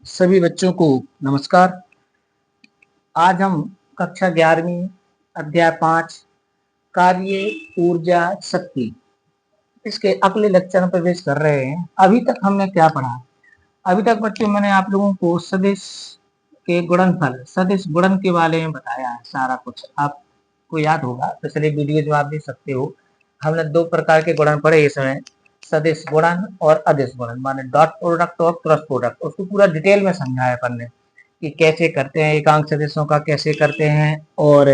सभी बच्चों को नमस्कार। आज हम कक्षा 11वीं अध्याय 5 कार्य ऊर्जा शक्ति इसके अगले लेक्चर में प्रवेश कर रहे हैं। अभी तक हमने क्या पढ़ा? अभी तक बच्चों मैंने आप लोगों को सदिश के गुणनफल, सदिश गुणन के बारे में बताया है। सारा कुछ आपको याद होगा, पिछले वीडियो जो आप देख सकते हो। हमने दो प्रकार के गुणन पढ़े इसमें, सदिश गुणन और अदिश गुणन, माने डॉट प्रोडक्ट और क्रॉस प्रोडक्ट। उसको पूरा डिटेल में समझाया अपन ने कि कैसे करते हैं, एकांक सदिशों का कैसे करते हैं, और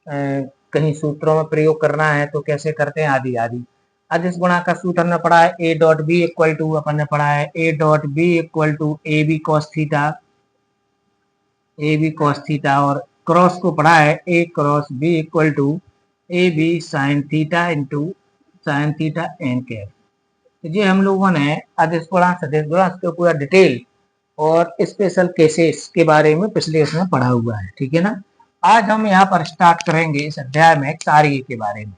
कहीं सूत्रों में प्रयोग करना है तो कैसे करते हैं, आदि आदि। अदिश गुणा का सूत्र हमने पढ़ा है A dot B equal to, अपन ने पढ़ा है A dot B equal to A B cos theta, A B cos theta. और क्रॉस को पढ़ा है A cross B equal to A B sine theta into sine theta N cap. ये हम लोगों ने अदिश गुणा सदिश गुणा इसके पूरा डिटेल और स्पेशल केसेस के बारे में पिछले इसमें पढ़ा हुआ है, ठीक है ना। आज हम यहाँ पर स्टार्ट करेंगे इस अध्याय में कार्य के बारे में।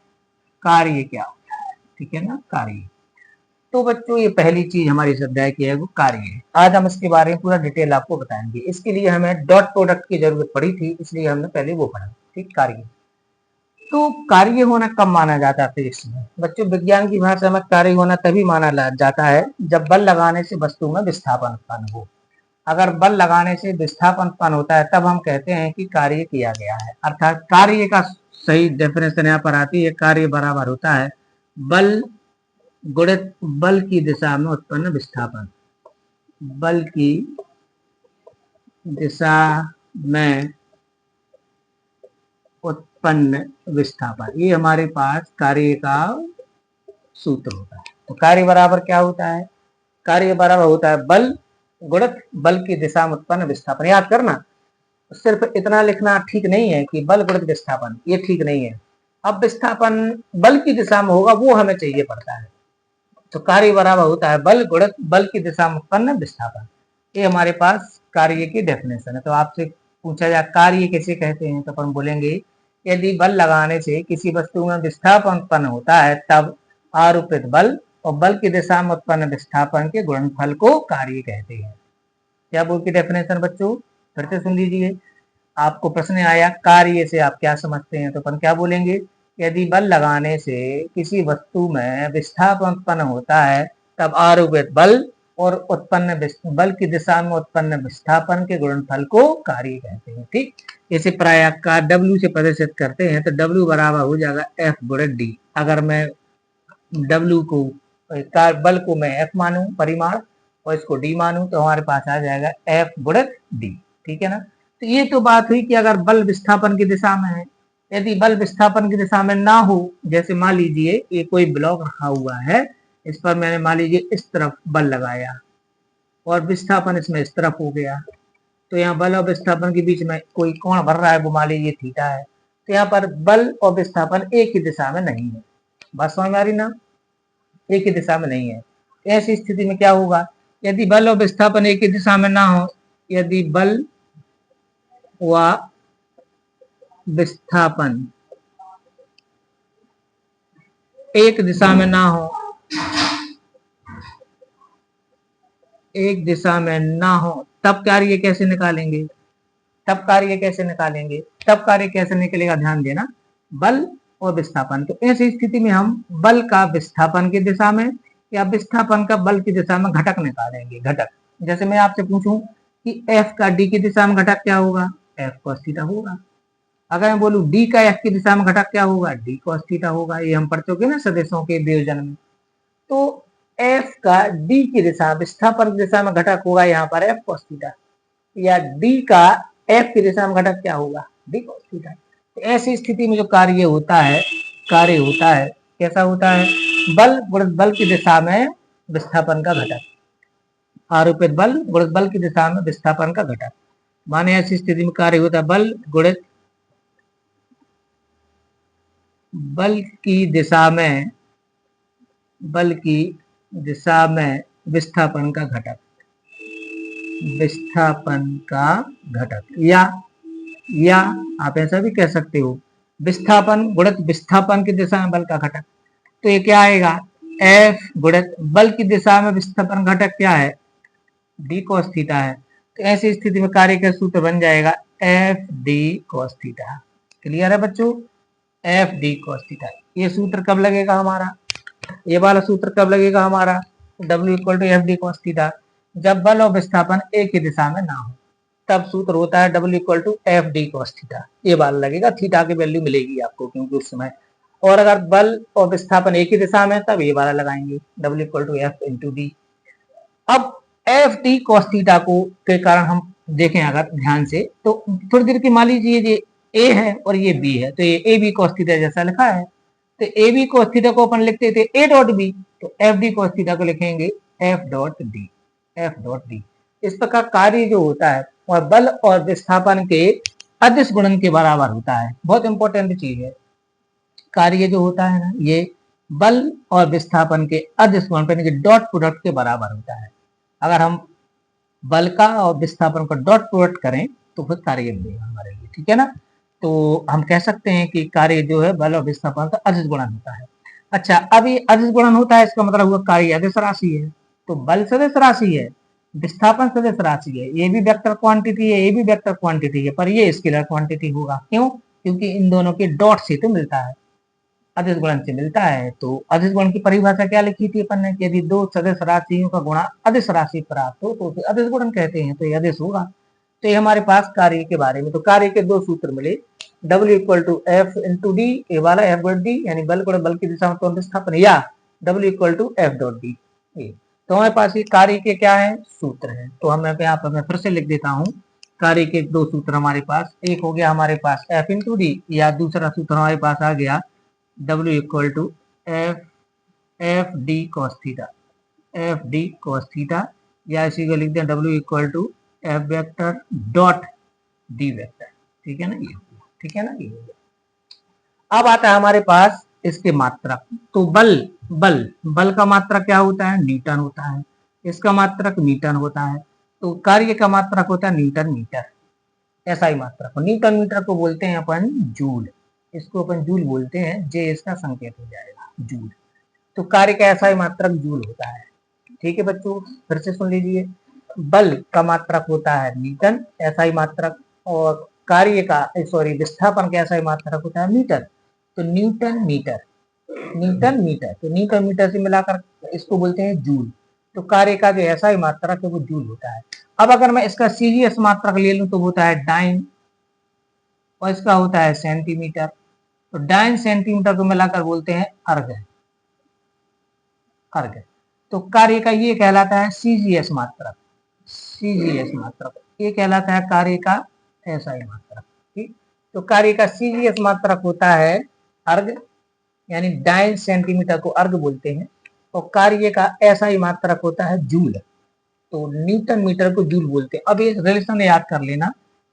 कार्य क्या होता है, ठीक है ना, कार्य। तो बच्चों ये पहली चीज हमारी इस अध्याय की है वो कार्य है। आज हम इसके बारे में पूरा डिटेल आपको बताएंगे। इसके लिए हमें डॉट प्रोडक्ट की जरूरत पड़ी थी, इसलिए हमने पहले वो पढ़ा, ठीक। कार्य तो कार्य होना कब माना जाता है फिजिक्स में? बच्चों विज्ञान की भाषा में कार्य होना तभी माना जाता है जब बल लगाने से वस्तु में विस्थापन उत्पन्न हो। अगर बल लगाने से विस्थापन उत्पन्न होता है तब हम कहते हैं कि कार्य किया गया है। अर्थात कार्य का सही डेफिनेशन यहाँ पर आती है, कार्य बराबर होता है बल गुणित बल की दिशा में उत्पन्न विस्थापन। बल की दिशा में उत्पन्न विस्थापन, ये हमारे पास कार्य का सूत्र होता है। तो कार्य बराबर क्या होता है? कार्य बराबर होता है बल गुणित बल की दिशा में उत्पन्न विस्थापन। याद करना, सिर्फ इतना लिखना ठीक नहीं है कि बल गुणित विस्थापन, ये ठीक नहीं है। अब विस्थापन बल की दिशा में होगा वो हमें चाहिए पड़ता है। तो कार्य बराबर होता है बल गुणित बल की दिशा में उत्पन्न विस्थापन। ये हमारे पास कार्य की डेफिनेशन है। तो आपसे पूछा जाए कार्य किसे कहते हैं, तो अपन बोलेंगे यदि बल लगाने से किसी वस्तु में विस्थापन उत्पन्न होता है तब आरोपित बल और बल की दिशा में उत्पन्न विस्थापन के गुणनफल को कार्य कहते हैं। क्या बोल की डेफिनेशन बच्चों फिर से सुन लीजिए। आपको प्रश्न आया कार्य से आप क्या समझते हैं, तो अपन क्या बोलेंगे, यदि बल लगाने से किसी वस्तु में विस्थापन उत्पन्न होता है तब आरोपित बल और उत्पन्न बल की दिशा में उत्पन्न विस्थापन के गुणनफल को कार्य कहते हैं, ठीक। इसे प्राय का W से प्रदर्शित करते हैं तो W बराबर हो जाएगा F गुणित D। अगर मैं W को बल को मैं F मानूं परिमाण और इसको D मानूं तो हमारे पास आ जाएगा F गुणित D, ठीक है ना। तो ये तो बात हुई कि अगर बल विस्थापन की दिशा में है। यदि बल विस्थापन की दिशा में ना हो, जैसे मान लीजिए ये कोई ब्लॉक रखा हुआ है, इस पर मैंने मान लीजिए इस तरफ बल लगाया और विस्थापन इसमें इस तरफ हो गया, तो यहाँ बल और विस्थापन के बीच में कोई कोण बन रहा है, वो मान लीजिए थीटा है। तो यहाँ पर बल और विस्थापन एक ही दिशा में नहीं है। बात समझ में आ रही ना, एक ही दिशा में नहीं है। ऐसी स्थिति में क्या होगा, यदि बल और विस्थापन एक ही दिशा में ना हो, यदि बल व विस्थापन एक दिशा में ना हो, एक दिशा में ना हो, तब कार्य कैसे निकालेंगे? तब कार्य कैसे निकालेंगे? तब कार्य कैसे निकलेगा, ध्यान देना, बल और विस्थापन। तो ऐसी स्थिति में हम बल का विस्थापन की दिशा में या विस्थापन का बल की दिशा में घटक निकालेंगे। घटक जैसे मैं आपसे पूछूं कि F का D की दिशा में घटक क्या होगा, F cos थीटा होगा। अगर मैं बोलूं D का F की दिशा में घटक क्या होगा, D cos थीटा होगा। ये हम पढ़ चुके ना सदिशों के वियोजन में। तो F का D की दिशा विस्थापन की दिशा में घटक होगा यहाँ पर F cos थीटा, या D का F की दिशा में घटक क्या होगा, D cos थीटा। तो ऐसी स्थिति में जो कार्य होता है, कार्य होता है कैसा होता है, बल गुणित बल की दिशा में विस्थापन का घटक, आरोपित बल गुणित बल की दिशा में विस्थापन का घटक। माने ऐसी स्थिति में कार्य होता है बल गुणित बल की दिशा में, बल की दिशा में विस्थापन का घटक, विस्थापन का घटक। या आप ऐसा भी कह सकते हो विस्थापन गुणित विस्थापन की दिशा में बल का घटक। तो ये क्या आएगा, F गुणित बल की दिशा में विस्थापन घटक क्या है, D cos थीटा है। तो ऐसी स्थिति में कार्य का सूत्र बन जाएगा F D cos theta. Clear है बच्चों? F D cos theta. ये सूत्र कब लगेगा हमारा? ये वाला सूत्र कब लगेगा हमारा? W equal to F D cos theta. जब बल और विस्थापन एक ही दिशा में ना हो तब सूत्र होता है W equal to F D cos theta. ये वाला लगेगा, थीटा की वैल्यू मिलेगी आपको क्योंकि उस समय। और अगर बल और विस्थापन एक ही दिशा में तब ये वाला लगाएंगे W equal to F into D. अब एफ डी कॉस थीटा को के कारण हम देखें अगर ध्यान से तो थोड़ी देर की मान लीजिए ये ए है और ये बी है, तो ये ए बी कॉस थीटा जैसा लिखा है, तो ए बी कॉस थीटा को अपन लिखते थे ए डॉट बी, तो एफ डी कॉस थीटा को लिखेंगे F dot D. F dot D. इस प्रकार कार्य जो होता है वह बल और विस्थापन के अदिश गुणन के बराबर होता है। बहुत इंपॉर्टेंट चीज है, कार्य जो होता है ना ये बल और विस्थापन के अदिश गुणन यानी कि डॉट प्रोडक्ट के बराबर होता है। अगर हम बल का और विस्थापन का डॉट प्रोडक्ट करें तो फिर कार्य मिलेगा हमारे लिए, ठीक है ना। तो हम कह सकते हैं कि कार्य जो है बल और विस्थापन का अदिश गुणन होता है। अच्छा, अब ये अदिश गुणन होता है, इसका मतलब हुआ कार्य अदिश राशि है। तो बल सदिश राशि है, विस्थापन सदिश राशि है, ये भी वेक्टर क्वांटिटी है, ये भी वेक्टर क्वांटिटी है, पर ये स्केलर क्वांटिटी होगा। क्यों? क्योंकि इन दोनों के डॉट से तो मिलता है, अदिश गुणन से मिलता है। तो अदिश गुणन की परिभाषा क्या लिखी थी अपन ने? यदि दो सदिश राशियों का गुणा अदिश राशि प्राप्त हो तो उसे अदिश गुणन कहते हैं, तो ये अदिश होगा। तो ये हमारे पास कार्य के बारे में, तो कार्य के दो सूत्र मिले, W equal to F into D, A वाला एफ डॉट डी यानी बल गुणा बल की दिशा में त्वरण विस्थापन, या W equal to F dot D. तो हमारे पास ये कार्य के क्या है? सूत्र है। तो हम यहाँ पर मैं फिर से लिख देता हूँ, कार्य के दो सूत्र हमारे पास, एक हो गया हमारे पास एफ इंटू डी, या दूसरा सूत्र हमारे पास आ गया W equal to F D cos theta. F D cos theta, या इसी को लिख दें W equal to F vector dot D vector. ठीक है ना, ये ठीक है ना, ये। अब आता है हमारे पास इसके मात्रक। तो बल का मात्रक क्या होता है? न्यूटन होता है। इसका मात्रक न्यूटन होता है। तो कार्य का मात्रक होता है न्यूटन मीटर। ऐसा ही मात्रक, न्यूटन मीटर को बोलते हैं अपन जूल, इसको अपन जूल बोलते हैं, जे इसका संकेत हो जाएगा जूल। तो कार्य का ऐसा ही मात्रक जूल होता है। ठीक है बच्चों, फिर से सुन लीजिए, बल का मात्रक होता है न्यूटन, ऐसा ही मात्रक, और कार्य का विस्थापन का ऐसा ही मात्रक होता है मीटर। तो न्यूटन मीटर, तो न्यूटन मीटर से मिलाकर इसको बोलते हैं जूल। तो कार्य का जो ऐसा ही मात्रक है वो जूल होता है। अब अगर मैं इसका सीजीएस मात्रक ले लूं तो होता है डाइन, और इसका होता है सेंटीमीटर। तो डाइन सेंटीमीटर को मिलाकर बोलते हैं अर्ग। तो कार्य का ये कहलाता है सीजीएस मात्रक, ये कहलाता है कार्य का ऐसा ही मात्रक। ठीक, तो कार्य का सीजीएस मात्रक होता है अर्ग, यानी डाइन सेंटीमीटर को अर्ग बोलते हैं, और कार्य का ऐसा ही मात्रक होता है जूल। तो न्यूटन मीटर को जूल बोलते हैं। अब ये रिलेशन याद कर लेना,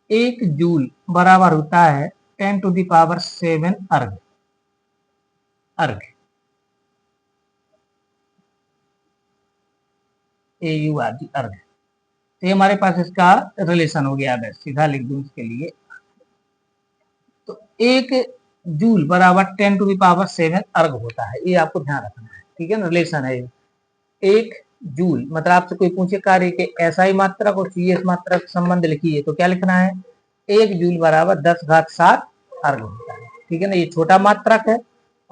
एक जूल बराबर होता है 10⁻⁷ अर्ग। AURG अर्ग। तो ये हमारे पास इसका रिलेशन हो गया। अब सीधा लिख दूं इसके लिए, तो एक जूल बराबर 10⁻⁷ अर्ग होता है, ये आपको ध्यान रखना है। ठीक है ना, रिलेशन है। एक जूल मतलब आपसे कोई पूछे कार्य के ऐसा ही मात्रक और सीएस मात्रक संबंध लिखिए, तो क्या लिखना है? एक जूल बराबर 10⁷ अर्ग होता है। ठीक है ना, ये छोटा मात्रक है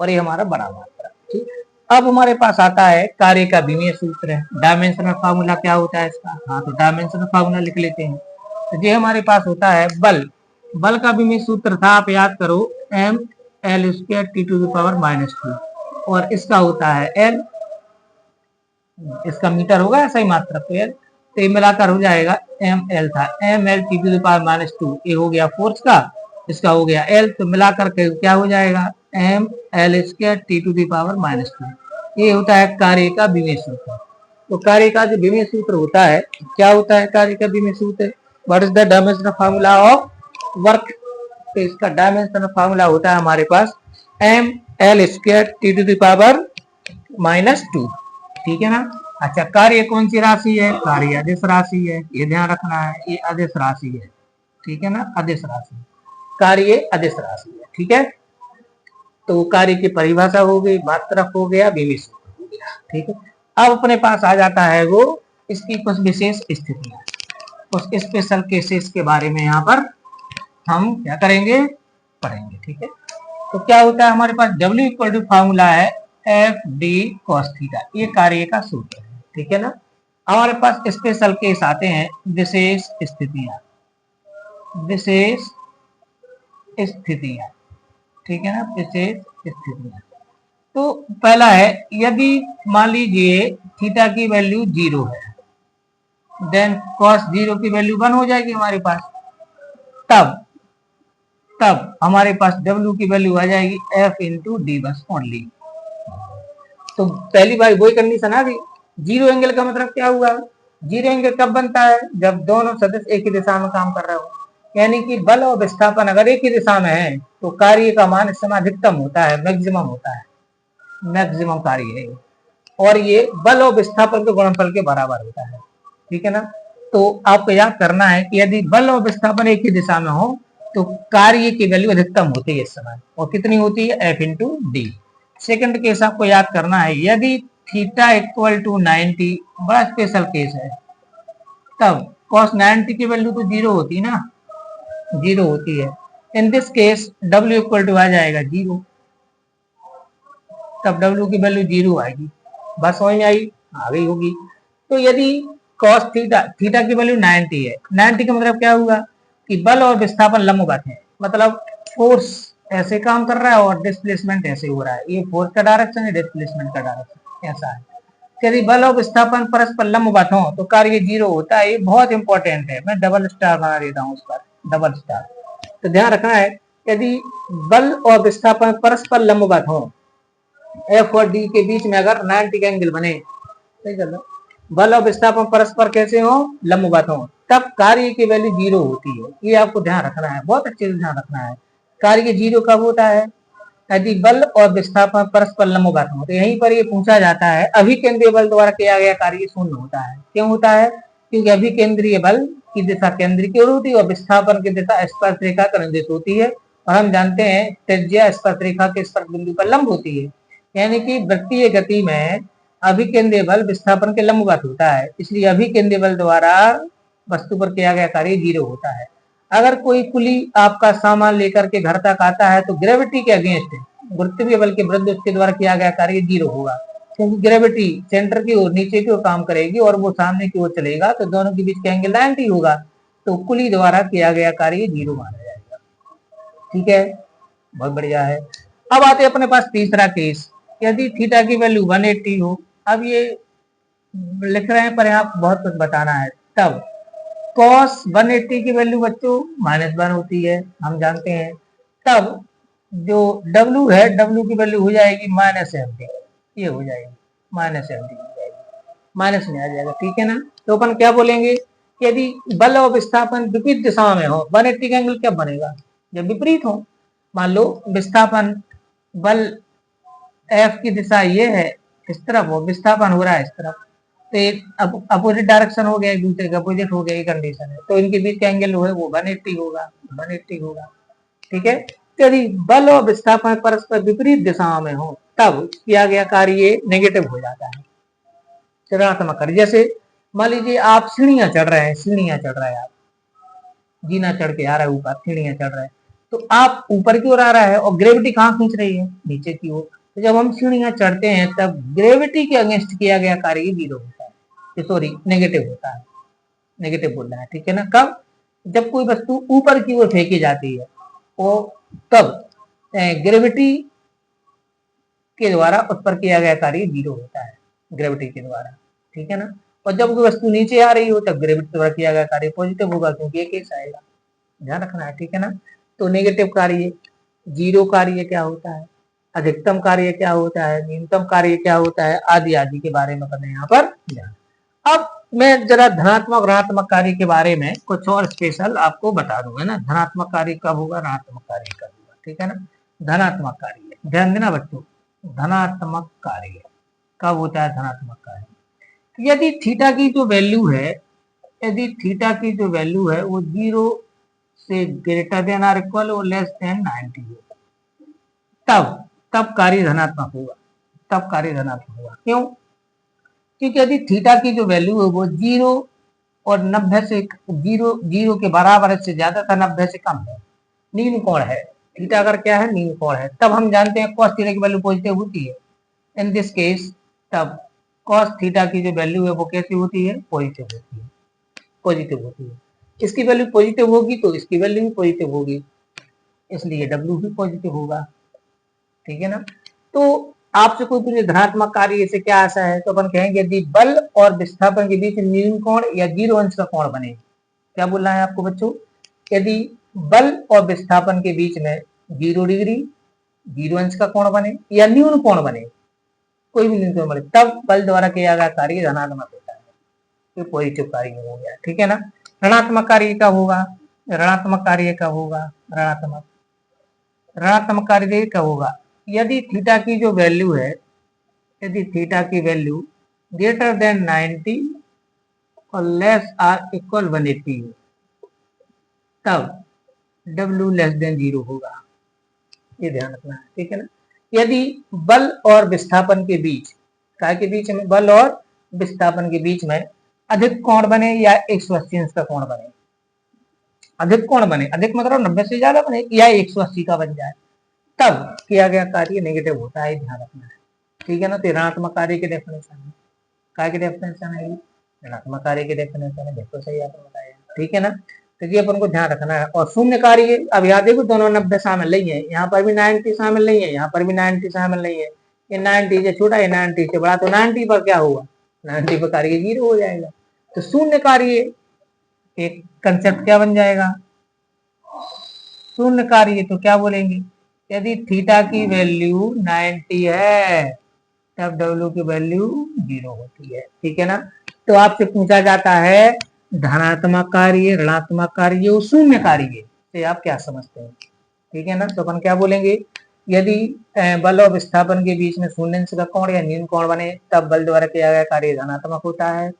और ये हमारा बड़ा मात्रक। ठीक, अब हमारे पास आता है कार्य का विमीय सूत्र है। डायमेंशनल फार्मूला क्या होता है इसका? हाँ, तो डायमेंशनल फार्मूला लिख लेते हैं। तो ये हमारे पास होता है बल का विमीय सूत्र था, आप याद करो, ml² T⁻⁻², और इसका होता है L, इसका मीटर होगा ऐसा ही मात्रक, तो L, तो ये मिलाकर हो जाएगा ml था, ml T⁻⁻², ये हो गया फोर्स का, इसका हो गया L, तो मिलाकर क्या हो जाएगा? ml² T⁻⁻²। ये होता है कार्य का विमीय सूत्र। तो कार्य का जो विमीय सूत्र होता है, क्या होता है कार्य का विमीय सूत्र? What is the dimensional formula of work? तो इसका डायमेंशनल फार्मूला होता है हमारे पास ml² T⁻⁻²। ठीक है ना। अच्छा, कार्य कौन सी राशि है? कार्य अदिश राशि है, ये ध्यान रखना है, ये अदिश राशि है। ठीक है ना, अदिश राशि, कार्य अदिश राशि है। ठीक है, तो कार्य की परिभाषा हो गई, मात्रक हो गया, विमीय सूत्र हो गया। ठीक है, अब अपने पास आ जाता है वो इसकी कुछ विशेष स्थितियां। उस स्पेशल केसेस के बारे में यहाँ पर हम क्या करेंगे, पढ़ेंगे। ठीक है, तो क्या होता है हमारे पास W इक्वल टू फॉर्मूला है एफ डी कॉस थीटा, ये कार्य का सूत्र है। ठीक है ना, हमारे पास स्पेशल केस आते हैं, विशेष स्थितियां, विशेष स्थितियां। ठीक है ना, विशेष स्थितियां। तो पहला है, यदि मान लीजिए थीटा की वैल्यू 0 है, देन कॉस 0 की वैल्यू 1 हो जाएगी हमारे पास। तब तब हमारे पास W की वैल्यू आ जाएगी F इंटू डी बस ओनली। तो पहली बार वही कंडीशन आ गई। जीरो एंगल का मतलब क्या हुआ, जीरो एंगल कब बनता है, जब दोनों सदस्य एक ही दिशा में काम कर रहे हो। यानी कि बल और विस्थापन अगर एक ही दिशा में है तो कार्य का मान इस समय अधिकतम होता है, मैक्सिमम होता है, मैक्सिमम कार्य है, और ये बल और विस्थापन के गुणनफल के बराबर होता है। ठीक है ना, तो आपको याद करना है कि यदि बल और विस्थापन एक ही दिशा में हो तो कार्य की वैल्यू अधिकतम होती है इस समय, और कितनी होती है, F into D. Second case आपको याद करना है, यदि थीटा इक्वल टू 90, बड़ा स्पेशल केस है, तब cos 90 की वैल्यू तो 0 होती है ना, 0 होती है। In this case W equal to आ जाएगा 0, तब W की वैल्यू 0 आएगी। बस समझ में आई, आ गई होगी। तो यदि cos थीटा, थीटा की वैल्यू 90 है, 90 का मतलब क्या हुआ कि बल और विस्थापन लंबवत है, मतलब फोर्स ऐसे काम कर रहा है और डिस्प्लेसमेंट ऐसे हो रहा है, ये फोर्स का डायरेक्शन है, डिस्प्लेसमेंट का डायरेक्शन ऐसा है। यदि बल और विस्थापन परस्पर लंबवत हो तो कार्य 0 होता है। ये बहुत इंपॉर्टेंट है, मैं डबल स्टार बना देता हूँ उस पर, डबल स्टार। तो ध्यान रखना है, यदि बल और विस्थापन परस्पर लंबवत हो, एफ और डी के बीच में अगर 90 का एंगल बने, सही कर लो, बल और विस्थापन परस्पर कैसे हो, लंबवत हो, तब कार्य की वैल्यू 0 होती है। ये आपको ध्यान रखना है, बहुत अच्छे से ध्यान रखना है। कार्य 0 कब होता है, यदि बल और विस्थापन परस्पर लंबवत हो। तो यहीं पर ये पूछा जाता है, अभिकेंद्रीय बल द्वारा किया गया कार्य शून्य होता है। क्यों होता है, क्योंकि अभिकेंद्रीय बल की दिशा केंद्र की ओर होती है और विस्थापन की दिशा स्पर्श रेखा का निर्देश होती है, और हम जानते हैं त्रिज्या स्पर्श रेखा के स्पर्श बिंदु पर लंब होती है। यानी कि वृत्तीय गति में अभिकेंद्रीय बल विस्थापन के लंबवत होता है, इसलिए अभिकेंद्रीय बल द्वारा वस्तु पर किया गया कार्य 0 होता है। अगर कोई कुली आपका सामान लेकर के घर तक आता है तो ग्रेविटी के अगेंस्ट, गुरुत्वीय बल के विरुद्ध उसके द्वारा किया गया कार्य 0 होगा, क्योंकि ग्रेविटी सेंटर की ओर, नीचे की ओर काम करेगी और वो सामने की ओर चलेगा, तो दोनों के बीच का एंगल 90 होगा, तो कुली द्वारा किया गया कार्य 0 माना जाएगा। ठीक है, बहुत बढ़िया है। अब आते अपने पास तीसरा केस, यदि थीटा की वैल्यू 180 हो। अब ये लिख रहे हैं पर यहाँ बहुत कुछ बताना है। तब cos 180 की वैल्यू बच्चों -1 होती है, हम जानते हैं। तब जो W है, W की वैल्यू हो जाएगी -70, ये हो जाएगी -70 हो जाएगी, माइनस में आ जाएगा। ठीक है ना, तो अपन क्या बोलेंगे, यदि बल और विस्थापन विपरीत दिशा में हो, 180 का एंगल क्या बनेगा, जब विपरीत हो। मान लो विस्थापन, बल F की दिशा ये है, इस तरफ हो, विस्थापन हो रहा है इस तरफ, तो एक अपोजिट डायरेक्शन हो गया, एक दूसरे के अपोजिट हो गया, ये कंडीशन है, तो इनके बीच का एंगल जो है वो 180 होगा, 180 होगा। ठीक है, तो यदि बल और विस्थापन परस्पर विपरीत दिशाओं में हो तब किया गया कार्य नेगेटिव हो जाता है, ऋणात्मक कार्य। जैसे मान लीजिए आप सीढ़ियां चढ़ रहे हैं, सीढ़ियां चढ़ रहे हैं, आप जीना चढ़ के आ रहा है ऊपर, सीढ़ियां चढ़ रहे हैं, तो आप ऊपर की ओर आ रहा है और ग्रेविटी कहाँ खींच रही है, नीचे की ओर। तो जब हम सीढ़ियां चढ़ते हैं तब ग्रेविटी के अगेंस्ट किया गया कार्य 0 होता है, सॉरी नेगेटिव होता है, नेगेटिव बोल रहा है। ठीक है ना, कब, जब कोई वस्तु ऊपर की ओर फेंकी जाती है वो, तब ग्रेविटी के द्वारा उस पर किया गया कार्य 0 होता है, ग्रेविटी के द्वारा। ठीक है ना, और जब कोई वस्तु नीचे आ रही हो तब ग्रेविटी द्वारा किया गया कार्य पॉजिटिव होगा, क्योंकि एक केस आएगा, ध्यान रखना है। ठीक है ना, तो नेगेटिव कार्य, 0 कार्य क्या होता है, अधिकतम कार्य क्या होता है, न्यूनतम कार्य क्या होता है, आदि आदि के बारे में करना यहाँ पर ध्यान। अब मैं जरा धनात्मक ऋणात्मक कार्य के बारे में कुछ और स्पेशल आपको बता दूंगा ना, धनात्मक कार्य कब होगा, ऋणात्मक कार्य कब होगा। ठीक है ना, धनात्मक कार्य ध्यान देना बच्चों, धनात्मक कार्य कब होता है, धनात्मक कार्य यदि थीटा की जो वैल्यू है, यदि थीटा की जो वैल्यू है वो 0 से ग्रेटर देन और इक्वल और लेस देन 90 हो, तब कार्य धनात्मक होगा, तब कार्य धनात्मक होगा। क्यों, क्योंकि यदि थीटा की जो वैल्यू है वो 0 और 90 से जीरो के बराबर से ज्यादा था, 90 से कम है, नील कोण है। थीटा अगर क्या है, नील कोण है, तब हम जानते हैं cos थीटा की वैल्यू पॉजिटिव होती है। इन दिस केस तब cos थीटा की जो वैल्यू है वो कैसी होती है, पॉजिटिव होती है, पॉजिटिव होती है। इसकी वैल्यू पॉजिटिव होगी तो इसकी वैल्यू भी पॉजिटिव होगी, इसलिए W भी पॉजिटिव होगा। ठीक है ना। तो आपसे कोई पूछे धनात्मक कार्य से क्या आशा है, तो अपन कहेंगे यदि बल और विस्थापन के बीच न्यून कोण या 0 अंश का कोण बने। क्या बोलना है आपको बच्चों, यदि बल और विस्थापन के बीच में 0 डिग्री 0 अंश का कोण बने या न्यून कोण बने, कोई भी न्यून कोण बने, तब बल द्वारा किया गया कार्य धनात्मक होता है, तो पॉजिटिव कार्य हो गया। ठीक है ना। ऋणात्मक कार्य कब होगा, ऋणात्मक कार्य कब होगा, ऋणात्मक कार्य कब होगा, यदि थीटा की जो वैल्यू है, यदि थीटा की वैल्यू ग्रेटर देन 90 और लेस आर इक्वल 180 हो, तब W लेस देन 0 होगा, ये ध्यान रखना है। ठीक है ना। यदि बल और विस्थापन के बीच, काय के बीच में, बल और विस्थापन के बीच में अधिक कोण बने या 180 अंश का कोण बने, अधिक कोण बने, अधिक मतलब 90 से ज्यादा बने या 180 का बन जाए, तब किया गया कार्य नेगेटिव होता है, ध्यान रखना है। ठीक है ना। तो ऋणात्मक कार्य की डेफिनेशन है, काय की डेफिनेशन है, ऋणात्मक कार्य की डेफिनेशन है, देखो सही आपने बताया। ठीक है ना। तो ये अपन को ध्यान रखना है। और शून्य कार्य, अब यहाँ देखो दोनों 90 शामिल नहीं है, यहाँ पर भी 90 शामिल नहीं है, यहाँ पर भी 90 शामिल नहीं है, ये 90 से छोटा है, 90 से बड़ा, तो 90 पर क्या होगा, 90 पर कार्य 0 हो जाएगा। तो शून्य कार्य एक कंसेप्ट क्या बन जाएगा, शून्य कार्य तो क्या बोलेंगे, यदि थीटा की वैल्यू 90 है तब W की वैल्यू 0 होती है। ठीक है ना। तो आपसे पूछा जाता है धनात्मक कार्य, ऋणात्मक कार्य और शून्य कार्य से आप क्या समझते हैं। ठीक है ना। तो अपन क्या बोलेंगे, यदि बल और विस्थापन के बीच में शून्य अंश का कोण या न्यून कोण बने, तब बल द्वारा किया गया कार्य धनात्मक होता है।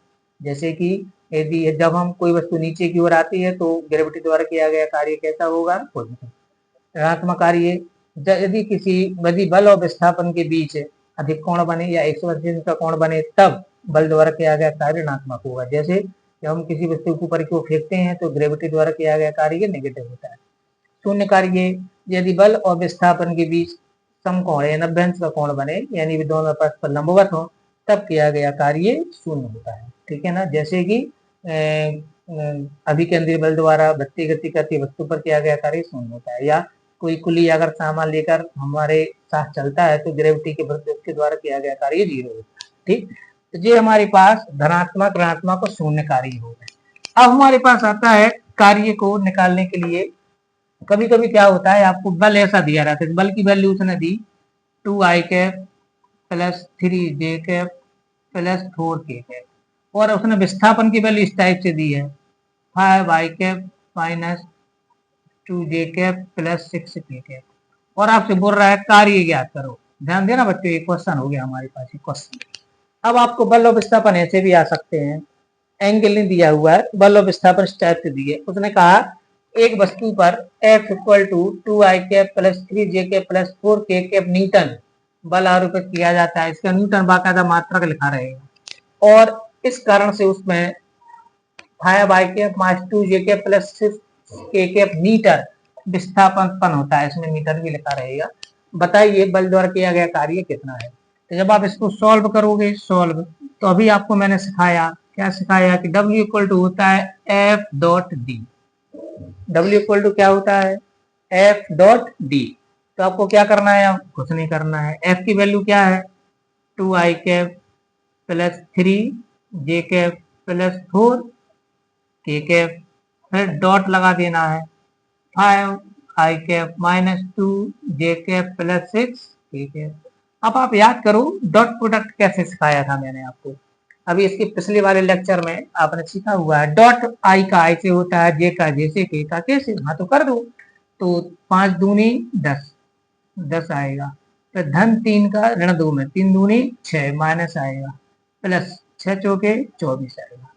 जैसे कि यदि जब हम कोई वस्तु नीचे की ओर आती है तो ग्रेविटी द्वारा किया गया कार्य कैसा होगा, पॉजिटिव। ऋणात्मक कार्य, यदि बल और विस्थापन के बीच अधिक कोण बने या 180 का कोण बने, तब बल द्वारा किया गया कार्य ऋणात्मक होगा। जैसे जब हम किसी वस्तु के ऊपर को फेंकते हैं तो ग्रेविटी द्वारा किया गया कार्य नेगेटिव होता है। शून्य कार्य, यदि बल और विस्थापन के बीच समकोण या 90 अंश का कोण बने, यानी वे दोनों परस्पर लंबवत हो, तब किया गया कार्य शून्य होता है। ठीक है ना। जैसे कि अभिकेंद्री बल द्वारा बढ़ती गति करती वस्तु पर किया गया कार्य शून्य होता है, या कोई कुली अगर सामान लेकर हमारे साथ चलता है तो ग्रेविटी के द्वारा किया गया कार्य 0 होता है। ठीक, तो ये हमारे पास धनात्मक, ऋणात्मक और शून्य कार्य हो गए। अब हमारे पास आता है कार्य को निकालने के लिए, कभी कभी क्या होता है, आपको बल ऐसा दिया रहता है, बल की वैल्यू उसने दी 2i cap plus 3j cap plus 4k cap, और उसने विस्थापन की वैल्यू इस टाइप से दी है 5i cap minus 2j cap plus 6k cap, और आपसे बोल रहा है कार्य ज्ञात करो। ध्यान देना बच्चों, ये क्वेश्चन हो गया हमारे पास, ये क्वेश्चन। अब आपको बल और विस्थापन ऐसे भी आ सकते हैं, एंगल नहीं दिया हुआ है, बल और विस्थापन इस टाइप से दिए। उसने कहा एक वस्तु पर F equal to 2i cap plus 3j cap plus 4k cap newton बल आरोपित किया जाता है। इसका न्यूटन बाकायदा मात्रक लिखा रहेगा, और इस कारण से उसमें 5i cap minus 2j cap plus 6k cap metre विस्थापन होता है, इसमें मीटर भी लिखा रहेगा। बताइए बल द्वारा किया गया कार्य कितना है। तो जब आप इसको सॉल्व करोगे, तो अभी आपको मैंने सिखाया, क्या सिखाया कि W इक्वल टू होता है F dot D. W equal to क्या होता है, F डॉट डी। तो आपको क्या करना है, अब कुछ नहीं करना है। F की वैल्यू क्या है, 2i cap plus 3j cap plus 4k cap, फिर डॉट लगा देना है 5i cap minus 2j cap plus 6k cap. अब आप याद करो डॉट प्रोडक्ट कैसे सिखाया था मैंने आपको, अभी इसके पिछले वाले लेक्चर में आपने सीखा हुआ है। डॉट आई का आई से होता है, जे का जे से, के का के से, हाँ तो कर दो। तो 5 दूनी 10, 10 आएगा, तो धन 3 का ऋण 2 में 3 दूनी 6 माइनस आएगा, प्लस 6 चौके 24 आएगा,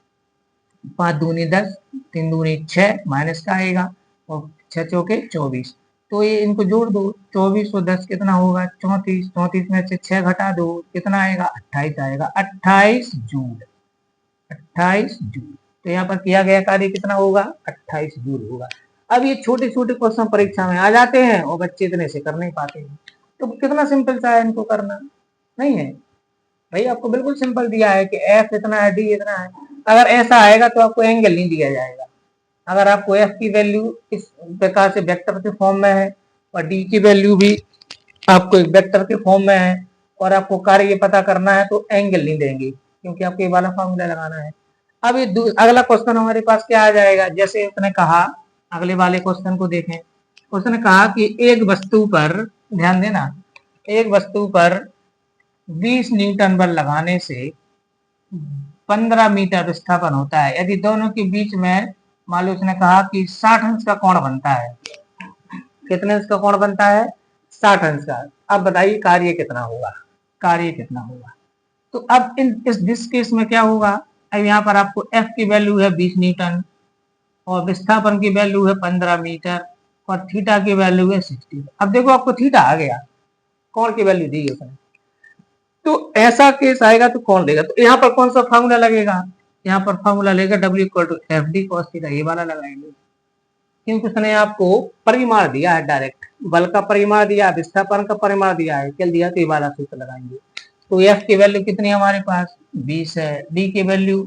5 दूनी 10, 3 दूनी 6 माइनस का आएगा, और 6 चौके 24। तो ये इनको जोड़ दो, 24 और 10 कितना होगा 34, 34 में से 6 घटा दो, कितना आएगा 28 आएगा, 28 जूल, 28 जूल। तो यहाँ पर किया गया कार्य कितना होगा, 28 जूल होगा। अब ये छोटे छोटे क्वेश्चन परीक्षा में आ जाते हैं और बच्चे इतने से कर नहीं पाते हैं। तो कितना सिंपल सा है इनको करना, नहीं है भाई, आपको बिल्कुल सिंपल दिया है कि एफ इतना है, डी इतना है। अगर ऐसा आएगा तो आपको एंगल नहीं दिया जाएगा। अगर आपको एफ की वैल्यू इस प्रकार से वेक्टर के फॉर्म में है और डी की वैल्यू भी आपको एक वेक्टर के फॉर्म में है और आपको कार्य पता करना है तो एंगल नहीं देंगे, क्योंकि आपको ये वाला फॉर्मूला लगाना है। अब ये अगला क्वेश्चन हमारे पास क्या आ जाएगा, जैसे उसने कहा, अगले वाले क्वेश्चन को देखें। उसने कहा कि एक वस्तु पर, ध्यान देना, एक वस्तु पर 20 न्यूटन बल लगाने से 15 मीटर विस्थापन होता है। यदि दोनों के बीच में, मान लो उसने कहा कि 60 अंश का कोण बनता है। कितने अंश का कोण बनता है, 60 अंश का। अब बताइए कार्य कितना होगा, कार्य कितना होगा। तो अब इस केस में क्या होगा, अब यहाँ पर आपको एफ की वैल्यू है 20 न्यूटन और विस्थापन की वैल्यू है 15 मीटर और थीटा की वैल्यू है 60। अब देखो आपको थीटा आ गया, कोण की वैल्यू दी उसने, तो ऐसा केस आएगा तो कौन लेगा, तो यहाँ पर कौन सा फॉर्मूला लगेगा, यहाँ पर फॉर्मूला लेगा W equal to F D cos theta, ये वाला लगाएंगे, क्योंकि उसने आपको परिमाण दिया है, डायरेक्ट बल का परिमाण दिया, विस्थापन का परिमाण दिया है, चल दिया, तो ये वाला सूत्र लगाएंगे। तो एफ की वैल्यू कितनी है हमारे पास, 20 है, डी की वैल्यू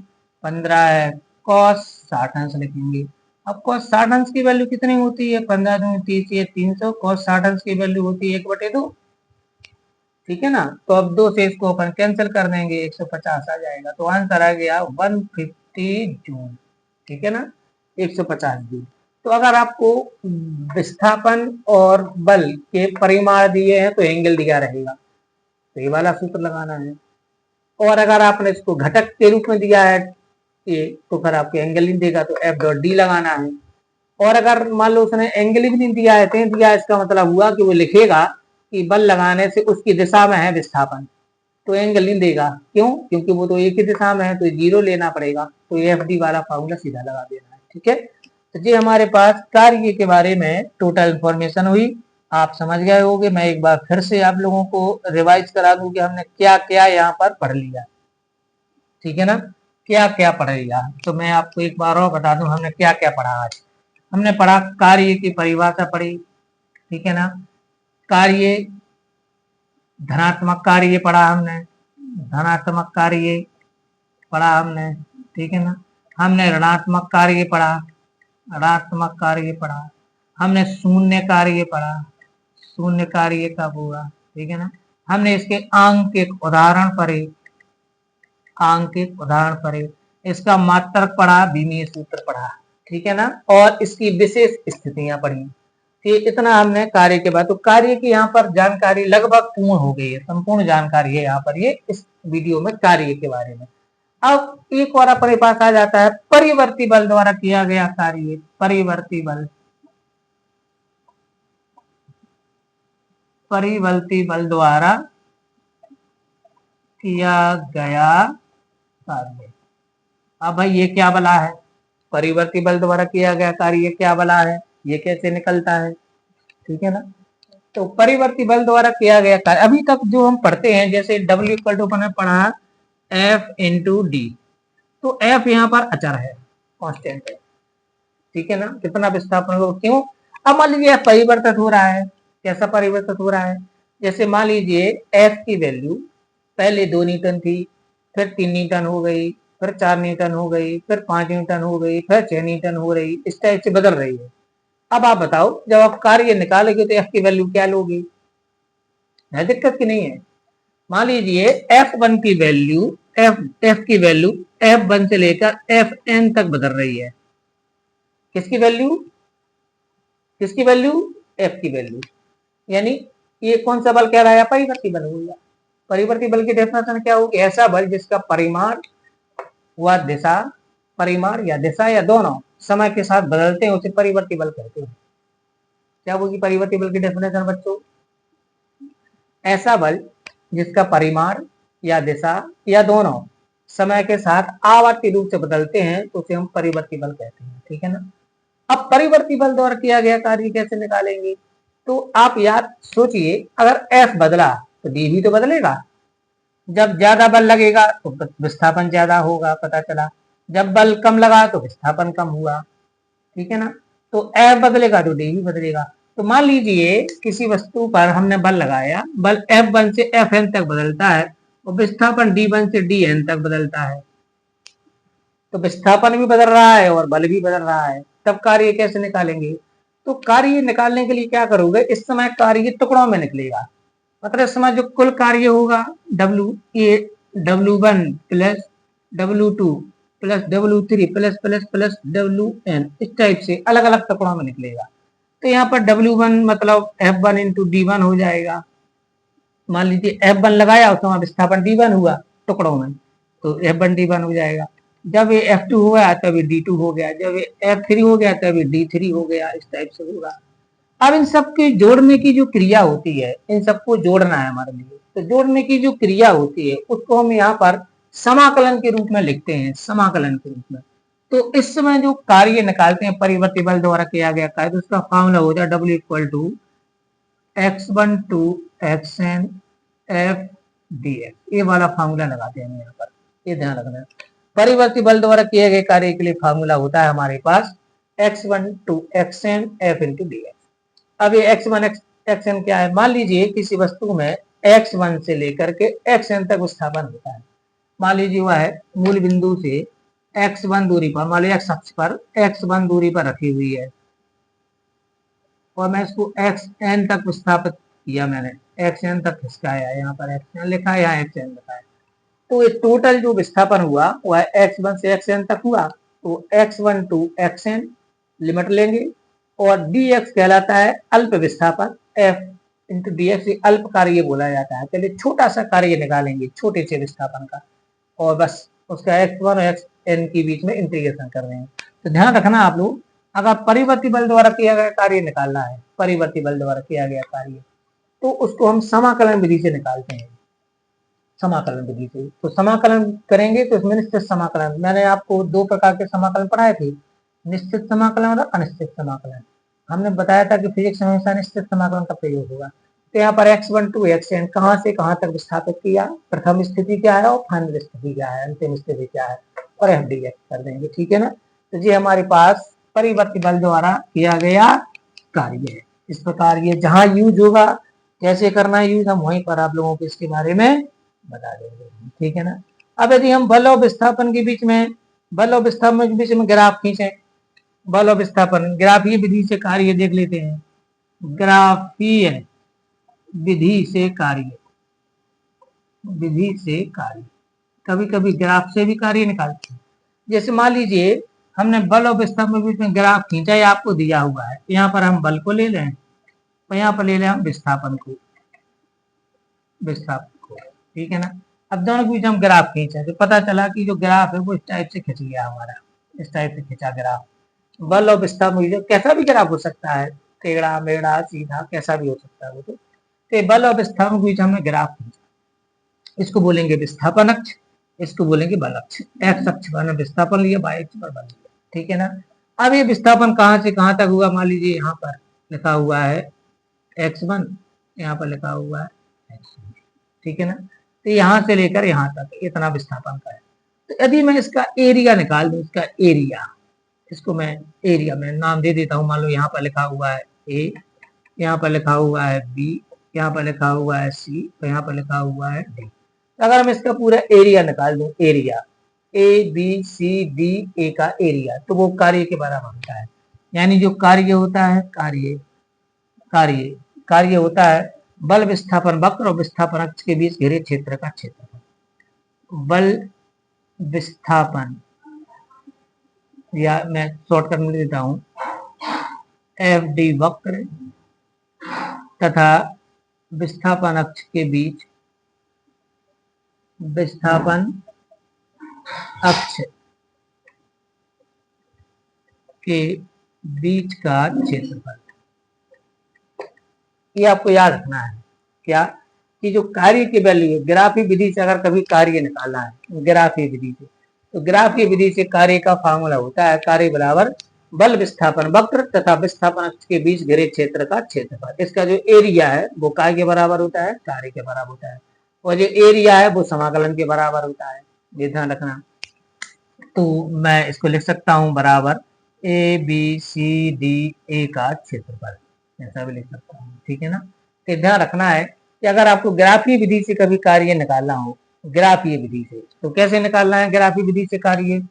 15 है, कॉस 60 अंश लिखेंगे। अब कॉस 60 अंश की वैल्यू कितनी होती है, 15 दूनी 30, ये 300, कॉस 60 अंश की वैल्यू होती है 1/2, ठीक है ना। तो अब 2 से इसको अपन कैंसिल कर देंगे, 150 आ जाएगा, तो आंसर आ गया 150 जूल, ठीक है ना, 150 जूल। तो अगर आपको विस्थापन और बल के परिमाण दिए हैं तो एंगल दिया रहेगा, तो ये वाला सूत्र लगाना है। और अगर आपने इसको घटक के रूप में दिया है ये, तो फिर आपको एंगल नहीं देगा, तो एफ डॉट डी लगाना है। और अगर मान लो उसने एंगल ही नहीं दिया है, दिया, इसका मतलब हुआ कि वो लिखेगा कि बल लगाने से उसकी दिशा में है विस्थापन, तो एंगल नहीं देगा। क्यों, क्योंकि वो तो एक ही दिशा में है, तो जीरो लेना पड़ेगा, तो एफ डी वाला फॉर्मूला सीधा लगा देना है, ठीक है। तो ये हमारे पास कार्य के बारे में टोटल इंफॉर्मेशन हुई, आप समझ गए होंगे। मैं एक बार फिर से आप लोगों को रिवाइज करा दूं कि हमने क्या क्या यहाँ पर पढ़ लिया, ठीक है ना, क्या क्या पढ़ लिया। तो मैं आपको एक बार और बता दूं हमने क्या क्या पढ़ा आज। हमने पढ़ा कार्य की परिभाषा पढ़ी, ठीक है ना, कार्य, धनात्मक कार्य पढ़ा हमने, धनात्मक कार्य पढ़ा हमने, ठीक है ना। हमने ऋणात्मक कार्य पढ़ा, ऋणात्मक कार्य पढ़ा। हमने शून्य कार्य पढ़ा, शून्य कार्य कब होगा, ठीक है ना। हमने इसके आंकिक उदाहरण पढ़े, आंकिक उदाहरण पढ़े। इसका मात्रक पढ़ा, बीमीय सूत्र पढ़ा, ठीक है ना, और इसकी विशेष स्थितियां पढ़ी। ये इतना हमने कार्य के बाद, तो कार्य की यहाँ पर जानकारी लगभग पूर्ण हो गई है, संपूर्ण जानकारी है यहाँ पर ये इस वीडियो में कार्य के बारे में। अब एक और अपने पास आ जाता है परिवर्ती बल द्वारा किया गया कार्य, परिवर्ती बल, परिवर्ती बल द्वारा किया गया कार्य। अब भाई ये क्या बला है, परिवर्ती बल द्वारा किया गया कार्य क्या बला है, ये कैसे निकलता है, ठीक है ना। तो परिवर्ती बल द्वारा किया गया कार्य, अभी तक जो हम पढ़ते हैं, जैसे W इक्वल टू अपने पढ़ा F इंटू डी, तो F यहाँ पर अचर है, कांस्टेंट है, ठीक है ना, कितना विस्थापन होगा, क्यों। अब मान लीजिए परिवर्तित हो रहा है, कैसा परिवर्तित हो रहा है, जैसे मान लीजिए F की वैल्यू पहले 2 न्यूटन थी, फिर 3 न्यूटन हो गई, फिर 4 न्यूटन हो गई, फिर 5 न्यूटन हो गई, फिर 6 न्यूटन हो रही, इस टाइप से बदल रही है। अब आप बताओ जब आप कार्य निकालोगे तो एफ की वैल्यू क्या लोगी, है दिक्कत की नहीं है। मान लीजिए F1 की वैल्यू, एफ की वैल्यू F1 से लेकर Fn तक बदल रही है, किसकी वैल्यू, किसकी वैल्यू, एफ की वैल्यू, यानी ये कौन सा बल कह रहा है, परिवर्ती बल हो गया। परिवर्ती बल की डेफिनेशन क्या होगी, ऐसा बल जिसका परिमाण व दिशा, परिमाण या दिशा या दोनों समय के साथ बदलते हैं, उसे परिवर्ती बल कहते हैं। क्या होगी परिवर्ती बल की डेफिनेशन बच्चों, ऐसा बल जिसका परिमाण या दिशा या दोनों समय के साथ आवर्ती रूप से बदलते हैं, तो उसे हम परिवर्ती बल कहते हैं, ठीक है ना। अब परिवर्ती बल द्वारा किया गया कार्य कैसे निकालेंगे, तो आप याद सोचिए, अगर F बदला तो D भी तो बदलेगा, जब ज्यादा बल लगेगा तो विस्थापन ज्यादा होगा, पता चला, जब बल कम लगा तो विस्थापन कम हुआ, ठीक है ना। तो F बदलेगा तो D भी बदलेगा। तो मान लीजिए किसी वस्तु पर हमने बल लगाया, बल F1 से Fn तक बदलता है और विस्थापन D1 से Dn तक बदलता है। तो विस्थापन भी बदल रहा है और बल भी बदल रहा है, तब कार्य कैसे निकालेंगे? तो कार्य निकालने के लिए क्या करोगे, इस समय कार्य टुकड़ों में निकलेगा। मतलब इस समय जो कुल कार्य होगा W1 plus W2 plus W3 plus plus plus Wn, इस टाइप से अलग अलग टुकड़ों में निकलेगा। तो यहाँ पर W1 मतलब F1 इंटू D1 हो जाएगा। मान लीजिए F1 लगाया उस समय विस्थापन D1 हुआ टुकड़ों में, तो F1 D1 हो जाएगा। जब ये F2 हो गया तब ये D2 हो गया, जब ये F3 हो गया तब ये D3 हो गया, इस टाइप से होगा। अब इन सबके जोड़ने की जो क्रिया होती है, इन सबको जोड़ना है हमारे लिए, तो जोड़ने की जो क्रिया होती है उसको हम यहाँ पर समाकलन के रूप में लिखते हैं, समाकलन के रूप में। तो इस समय जो कार्य निकालते हैं परिवर्ती बल द्वारा किया गया कार्य, तो उसका फॉर्मूला हो जाए W equal to x1 to xn f dx, ये वाला फॉर्मूला लगाते हैं यहाँ पर, ये ध्यान रखना है। परिवर्ती बल द्वारा किए गए कार्य के लिए फॉर्मूला होता है हमारे पास x1 to xn f into dx। अब ये x1 xn क्या है, मान लीजिए किसी वस्तु में x1 से लेकर के xn तक विस्थापन होता है। मान लीजिए वह है मूल बिंदु से x1 दूरी पर, मान लीजिए x अक्ष पर x1 दूरी पर रखी हुई है और मैं इसको xn तक विस्थापित किया, मैंने xn तक खिसकाया, यहाँ पर xn लिखा है, यहाँ xn लिखा है। तो ये टोटल जो विस्थापन हुआ वह x1 से xn तक हुआ। तो x1 टू xn लिमिट लेंगे और dx कहलाता है अल्प विस्थापन, f इंटू dx अल्प कार्य बोला जाता है। चलिए छोटा सा कार्य निकालेंगे छोटे से विस्थापन का, और बस उसका x1 और xn के बीच में इंटीग्रेशन कर रहे हैं। तो ध्यान रखना आप लोग, अगर परिवर्ती बल द्वारा किया गया कार्य निकालना है, परिवर्ती बल द्वारा किया गया कार्य, तो उसको हम समाकलन विधि से निकालते हैं, समाकलन विधि से। तो समाकलन करेंगे तो इसमें निश्चित समाकलन, मैंने आपको दो प्रकार के समाकलन पढ़ाए थे, निश्चित समाकलन और अनिश्चित समाकलन। हमने बताया था कि फिजिक्स में हमेशा निश्चित समाकलन का प्रयोग होगा। तो यहाँ पर x1 टू xn कहाँ से कहाँ तक विस्थापित किया, प्रथम स्थिति क्या है और फाइनल स्थिति क्या है, अंतिम स्थिति क्या है, और f dx कर देंगे, ठीक है ना। तो ये हमारे पास परिवर्ती बल द्वारा किया गया कार्य है। इस प्रकार ये जहां यूज होगा, कैसे करना है यूज, हम वहीं पर आप लोगों को इसके बारे में बता देंगे, ठीक है ना। अब यदि हम बल और विस्थापन के बीच में, बल और विस्थापन के बीच में ग्राफ खींचे, बल और विस्थापन ग्राफीय विधि से कार्य देख लेते हैं। ग्राफीय विधि से कार्य, विधि से कार्य, कभी कभी ग्राफ से भी कार्य निकालते हैं। जैसे मान लीजिए हमने बल और विस्थापन के बीच में ग्राफ खींचा, ये आपको दिया हुआ है, यहाँ पर हम बल को ले लें और यहाँ पर ले लें हम विस्थापन को, विस्थापन को, ठीक है ना। अब दोनों के बीच हम ग्राफ खींचे तो पता चला कि जो ग्राफ है वो इस टाइप से खिंच गया हमारा, इस टाइप से खिंचा ग्राफ। बल और विस्थापन कैसा भी ग्राफ हो सकता है, टेढ़ा मेढ़ा सीधा कैसा भी हो सकता है वो। तो बल और विस्थापन के बीच हमने ग्राफ खींचा, इसको बोलेंगे विस्थापन अक्ष, इसको बोलेंगे बल अक्ष। एक्स अक्ष पर विस्थापन लिया, वाई अक्ष पर बल लिया, ठीक है ना। अब ये विस्थापन कहाँ से कहाँ तक हुआ, मान लीजिए यहाँ पर लिखा हुआ है x1, यहाँ पर लिखा हुआ है x2, ठीक है ना। तो यहाँ से लेकर यहाँ तक इतना विस्थापन का है। तो यदि मैं इसका एरिया निकाल दूं, इसका एरिया, इसको मैं एरिया में नाम दे देता हूँ, मान लो यहाँ पर लिखा हुआ है ए, यहाँ पर लिखा हुआ है बी, यहाँ पर लिखा हुआ है सी, तो यहाँ पर लिखा हुआ है डी। अगर मैं इसका पूरा एरिया निकाल दूं, area A B C D A का एरिया, तो वो कार्य के बराबर होता है। यानी जो कार्य होता है, कार्य कार्य कार्य होता है बल विस्थापन वक्र और विस्थापन अक्ष के बीच घिरे क्षेत्र का क्षेत्रफल। बल विस्थापन, या मैं शॉर्टकट में देता हूं एफ डी वक्र तथा विस्थापन अक्ष के बीच, विस्थापन अक्ष के बीच का क्षेत्रफल। ये आपको याद रखना है क्या, कि जो कार्य की वैल्यू ग्राफी विधि से अगर कभी कार्य निकालना है, ग्राफी विधि से, तो ग्राफी विधि से कार्य का फार्मूला होता है कार्य बराबर बल विस्थापन वक्र तथा विस्थापन अक्ष के बीच घिरे क्षेत्र का क्षेत्रफल। इसका जो एरिया है वो काय के बराबर होता है, कार्य के बराबर होता है, और जो एरिया है वो समाकलन के बराबर होता है, ये ध्यान रखना। तो मैं इसको लिख सकता हूँ बराबर ए बी सी डी ए का क्षेत्रफल, ऐसा भी लिख सकता हूँ, ठीक है ना। तो ध्यान रखना है कि अगर आपको ग्राफीय विधि से कभी कार्य निकालना हो, ग्राफीय विधि से, तो कैसे निकालना है ग्राफीय विधि से कार्य?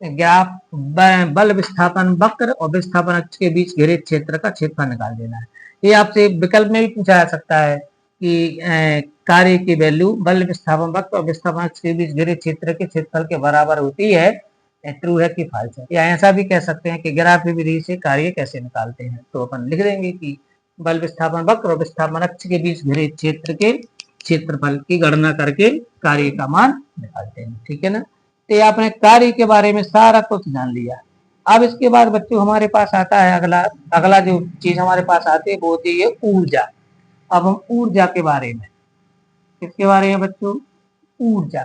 ग्राफ बल विस्थापन वक्र और विस्थापन अक्ष के बीच घिरे क्षेत्र का क्षेत्रफल निकाल देना है। ये आपसे विकल्प में भी पूछा जा सकता है कि कार्य की वैल्यू बल विस्थापन वक्र और विस्थापन अक्ष के बीच घिरे क्षेत्र के क्षेत्रफल के बराबर होती है, ट्रू है कि फॉल्स है। या ऐसा भी कह सकते हैं कि ग्राफीय विधि से कार्य कैसे निकालते हैं, तो अपन लिख देंगे कि बल विस्थापन वक्र और विस्थापन अक्ष के बीच घिरे क्षेत्र के क्षेत्रफल की गणना करके कार्य का मान निकालते हैं, ठीक है ना। तो आपने कार्य के बारे में सारा कुछ जान लिया। अब इसके बाद बच्चों हमारे पास आता है अगला जो चीज हमारे पास आती है वो होती है ऊर्जा। अब हम ऊर्जा के बारे में, किसके बारे में बच्चों? ऊर्जा,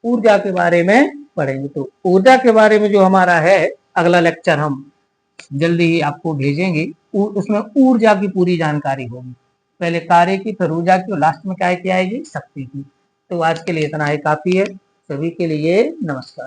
ऊर्जा के बारे में पढ़ेंगे। तो ऊर्जा के बारे में जो हमारा है अगला लेक्चर हम जल्दी ही आपको भेजेंगे, उसमें ऊर्जा की पूरी जानकारी होगी, पहले कार्य की, फिर ऊर्जा की, और लास्ट में क्या आएगी? शक्ति की। तो आज के लिए इतना ही काफी है। सभी के लिए नमस्कार।